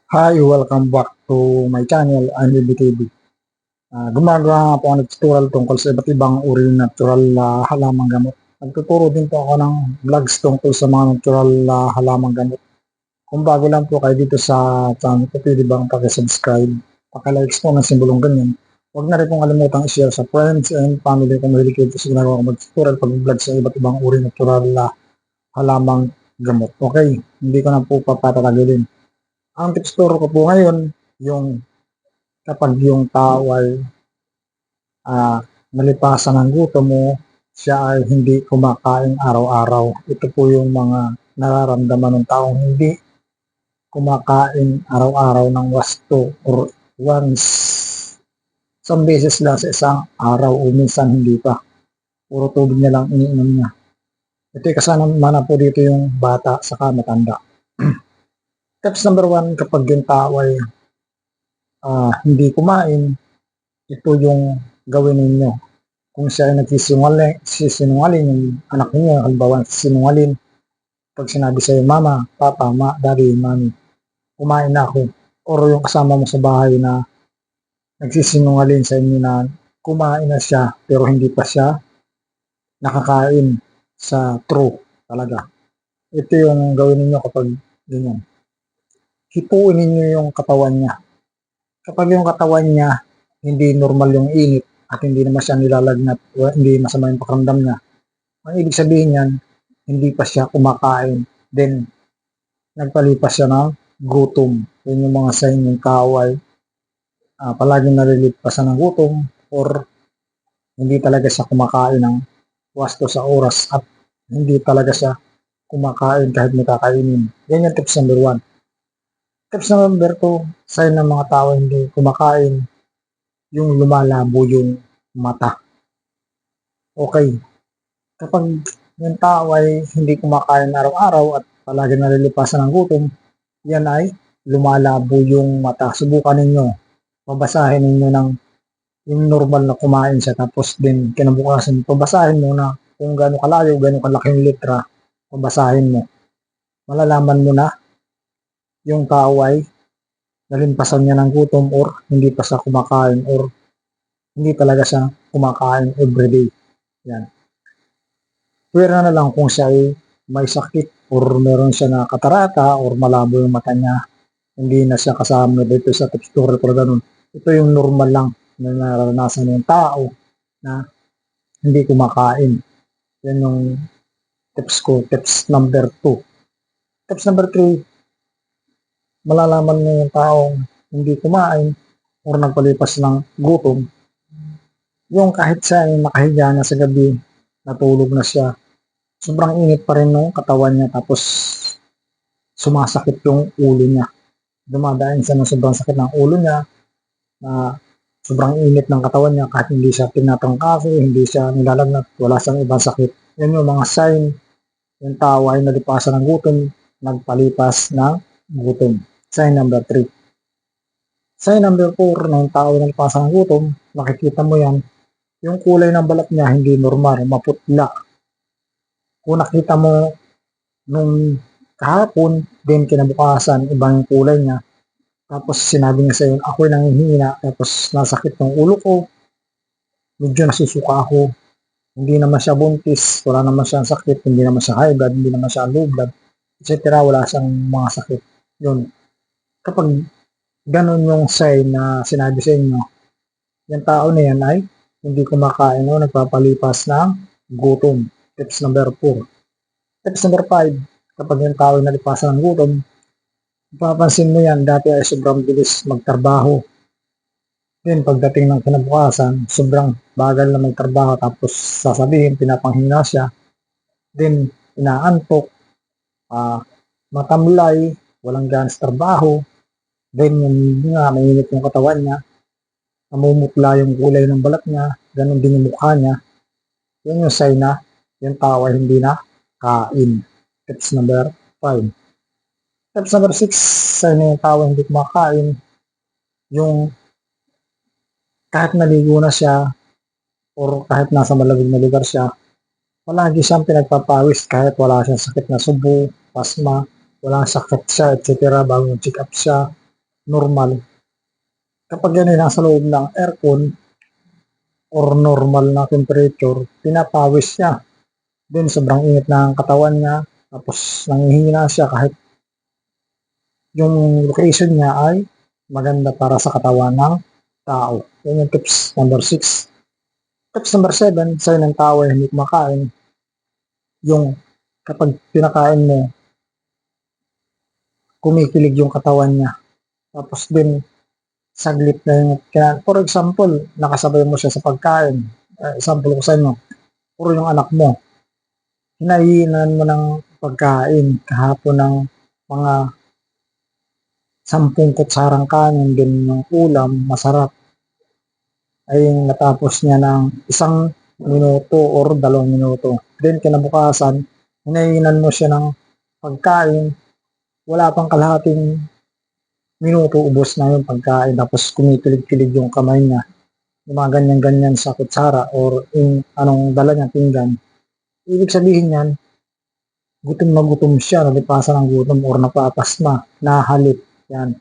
Hi, welcome back to my channel, I'm TV. Gumagawa nga po ako ng tutorial tungkol sa iba't ibang uri ng natural halamang gamot. Nagtuturo din po ako ng vlogs tungkol sa mga natural halamang gamot. Kung bago lang po kayo dito sa channel ko, pwede bang pakisubscribe, pakilikes po ng simbolong ganyan. Huwag na rin pong kalimutang i-share sa friends and family kung mahilig kayo sa ginagawa ko mag-tutorial pag-vlog sa iba't ibang uri ng natural halamang gamot. Okay, hindi ko na po papatagilin. Ang tips turo ko po ngayon, yung kapag yung tao ay nalipasan ng gutom mo, siya ay hindi kumakain araw-araw. Ito po yung mga nararamdaman ng taong hindi kumakain araw-araw ng wasto or once, isang beses lang sa isang araw o minsan hindi pa. Puro tubig na lang iniinom niya. Ito kasama na po dito yung bata saka matanda. Tips number 1, kapag yung tao ay hindi kumain, ito yung gawin ninyo. Kung siya ay nagsisinungaling, yung anak niyo, halimbawa nagsisinungaling, pag sinabi sa'yo, mama, papa, daddy, mami, kumain na ako. Or yung kasama mo sa bahay na nagsisinungaling sa inyo na kumain na siya, pero hindi pa siya nakakain sa true talaga. Ito yung gawin ninyo kapag ganyan. Hipuin ninyo yung katawan niya. Kapag yung katawan niya, hindi normal yung init, at hindi naman siya nilalagnat, hindi masama yung pakiramdam niya. Ang ibig sabihin niyan, hindi pa siya kumakain. Then, nagpalipas siya ng gutom. Yun yung mga sign ng tao ay palaging nalilipasan ng gutom or hindi talaga siya kumakain ng wasto sa oras at hindi talaga siya kumakain kahit may kakainin. Yan yung tips number 1. Tips number 2, sign ng mga tao hindi kumakain, yung lumalabo yung mata. Okay, kapag yung tao ay hindi kumakain araw-araw at palagi nalilipasan ng gutom, yan ay lumalabo yung mata. Subukan ninyo, pabasahin ninyo ng yung normal na kumain siya, tapos din kinabukasan, pabasahin mo na kung gaano kalayo, gaano kalaking litra, pabasahin mo. Malalaman mo na yung tao ay nalimpasan niya ng gutom or hindi pa siya kumakain or hindi talaga siya kumakain everyday. Yan. Pwera na lang kung siya ay may sakit or meron siya na katarata or malabo yung mata niya, hindi na siya kasama dito sa tips tutorial or ganun. Ito yung normal lang na nararanasan ng tao na hindi kumakain. Yan yung tips ko, tips number 2. Tips number 3, malalaman mo yung taong hindi kumain or nagpalipas ng gutom, yung kahit siya ay nakahiga na sa gabi, natulog na siya, sobrang init pa rin ng katawan niya, tapos sumasakit yung ulo niya. Dumadaan siya ng sobrang sakit ng ulo niya, na sobrang init ng katawan niya kahit hindi siya tinatangkaso, hindi siya nilalagnat, wala siyang ibang sakit. Yan yung mga sign yung tao ay nalipasan ng gutom, nagpalipas ng gutom. Sign number 3. Sign number 4 na yung tao ay nalipasan ng gutom, makikita mo yan, yung kulay ng balat niya hindi normal, maputla. Kung nakita mo nung kahapon, din kinabukasan, ibang kulay niya, tapos sinabi niya sa'yo, ako'y nanghihina, tapos nasakit ng ulo ko, medyo nasusuka ako, hindi naman siya buntis, wala naman siyang sakit, hindi naman siya high blood, hindi naman siya low blood, etc. Wala siyang mga sakit. Yun. Kapag ganun yung sign na sinabi sa inyo, yung tao na yan ay hindi kumakain o nagpapalipas ng gutom. Tips number 4. Tips number 5, kapag yung tao ay nalipasan ng gutom, papansin mo yan, dati ay sobrang bilis magtrabaho. Then pagdating ng kinabukasan, sobrang bagal na magtrabaho, tapos sasabihin, pinapanghina siya. Then inaantok, matamlay, walang gana sa trabaho. Then yung nga, mainit yung katawan niya, namumutla yung kulay ng balat niya, ganun din yung mukha niya. Yun yung sign na yung tao ay hindi na kain. Tips number 5. Tips number 6, sign na yung tao ay hindi kumakain, yung kahit naligo na siya or kahit nasa malamig na lugar siya, palagi siyang pinagpapawis kahit wala siyang sakit na subo, pasma, walang sakit siya, etc. bago check up siya, normal. Kapag yan ay nasa loob ng aircon or normal na temperature, pinapawis siya. Then sobrang init na ang katawan niya, tapos nanghihina siya kahit yung location niya ay maganda para sa katawan ng tao. Yan yung tips number 6. Tips number 7, sa'yo ng tao ay hindi kumakain. Yung kapag pinakain mo, kumikilig yung katawan niya. Tapos din, saglit na yung kinain. For example, nakasabay mo siya sa pagkain. Example ko sa inyo, puro yung anak mo. Hinahinan mo ng pagkain kahapon ng mga 10 kutsarang kanin, din ng ulam, masarap. Ay natapos niya ng 1 minuto or 2 minuto. Then kinabukasan, hinahinan mo siya ng pagkain, wala pang kalahating minuto, ubos na yung pagkain, tapos kumikilig-kilig yung kamay niya, yung mga ganyan-ganyan sa kutsara or yung anong dala niya, pinggan. Ibig sabihin yan, gutom na gutom siya, nalipasan ng gutom or napapasma, nahalip. Yan.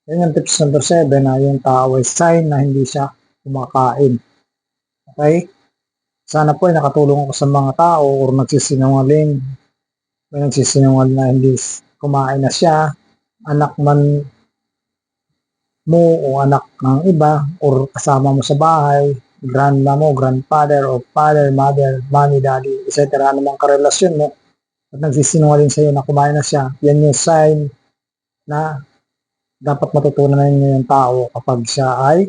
Yan yung tips number 7 na yung tao ay sign na hindi siya kumakain. Okay? Sana po ay nakatulong ako sa mga tao or nagsisinungaling. May nagsisinungaling na hindi kumain na siya, anak man mo o anak ng iba or kasama mo sa bahay, grandma mo, grandfather o father, mother, mommy, daddy, etc. Anumang karelasyon mo at nagsisinungaling sa iyo na kumain na siya, yan yung sign na dapat matutunan niyo yung tao kapag siya ay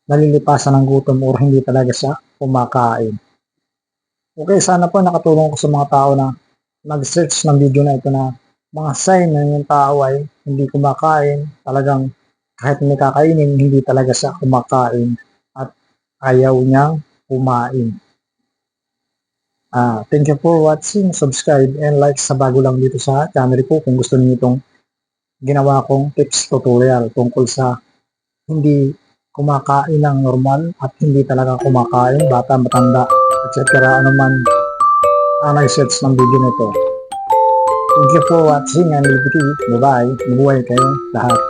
nalilipasan ng gutom or hindi talaga siya kumakain. Okay, sana po nakatulong ko sa mga tao na nag-search ng video na ito na mga sign na yung tao ay hindi kumakain, talagang kahit may kakainin, hindi talaga siya kumakain at ayaw niyang kumain. Thank you for watching, subscribe and like sa bago lang dito sa channel ko kung gusto niyo itong ginawa kong tips tutorial tungkol sa hindi kumakain ng normal at hindi talaga kumakain, bata, matanda, etc. Ano man ang nag-search ng video nito. Thank you for watching and bye-bye. Mabuhay kayong lahat.